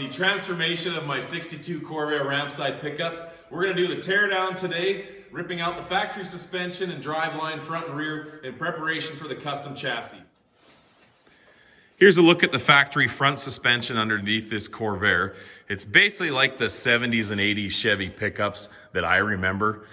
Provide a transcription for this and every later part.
the transformation of my 62 Corvair Rampside pickup. We're going to do the teardown today, ripping out the factory suspension and driveline front and rear in preparation for the custom chassis. Here's a look at the factory front suspension underneath this Corvair. It's basically like the 70s and 80s Chevy pickups that I remember.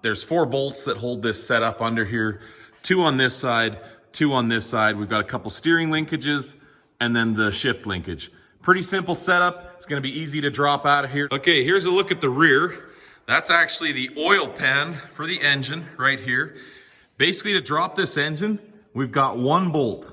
There's 4 bolts that hold this setup under here, 2 on this side, 2 on this side. We've got a couple steering linkages and then the shift linkage. Pretty simple setup. It's going to be easy to drop out of here. Okay, here's a look at the rear. That's actually the oil pan for the engine right here. Basically, to drop this engine, we've got 1 bolt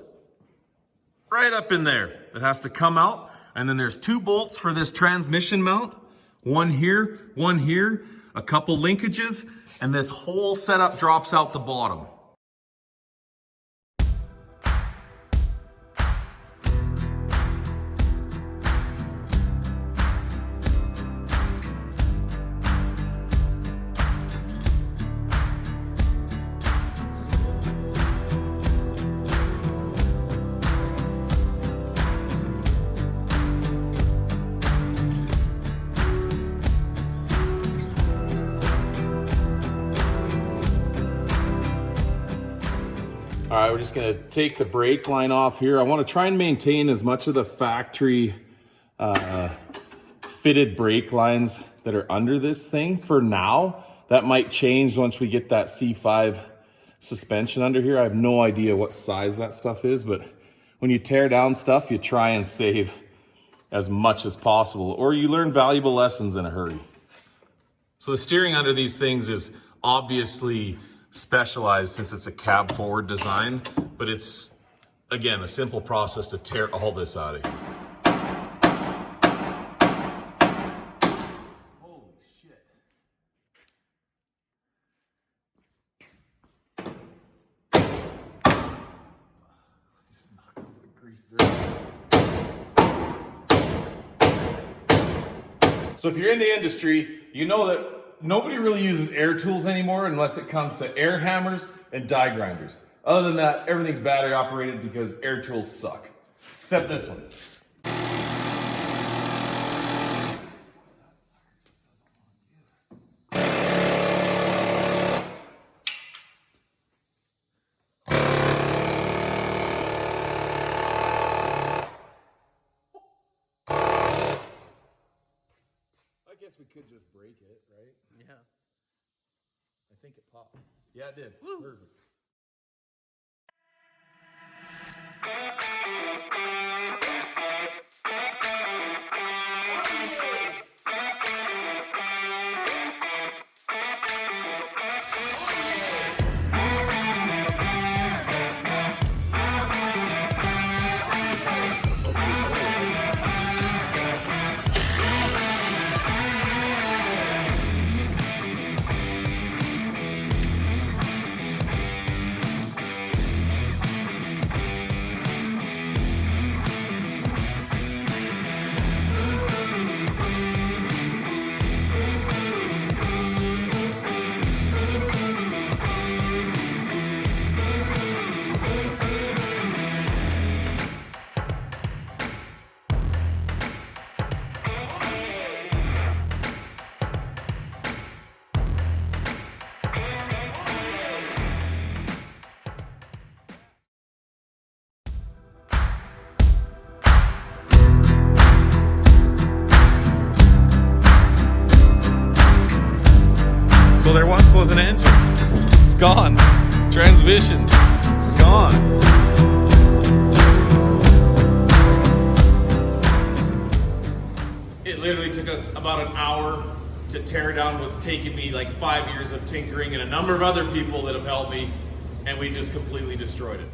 right up in there that has to come out. And then there's 2 bolts for this transmission mount. 1 here, 1 here, a couple linkages, and this whole setup drops out the bottom. All right, we're just gonna take the brake line off here. I wanna try and maintain as much of the factory fitted brake lines that are under this thing for now. That might change once we get that C5 suspension under here. I have no idea what size that stuff is, but when you tear down stuff, you try and save as much as possible, or you learn valuable lessons in a hurry. So the steering under these things is obviously specialized since it's a cab forward design, but it's, again, a simple process to tear all this out of here. Holy shit. Just knock off the grease there. So if you're in the industry, you know that nobody really uses air tools anymore unless it comes to air hammers and die grinders. Other than that, everything's battery operated because air tools suck. Except this one. I guess we could just break it, right? Yeah. I think it popped. Yeah, it did. Woo. Perfect. So there once was an engine. It's gone. Transmission, gone. It literally took us about an hour to tear down what's taken me like 5 years of tinkering and a number of other people that have helped me, and we just completely destroyed it.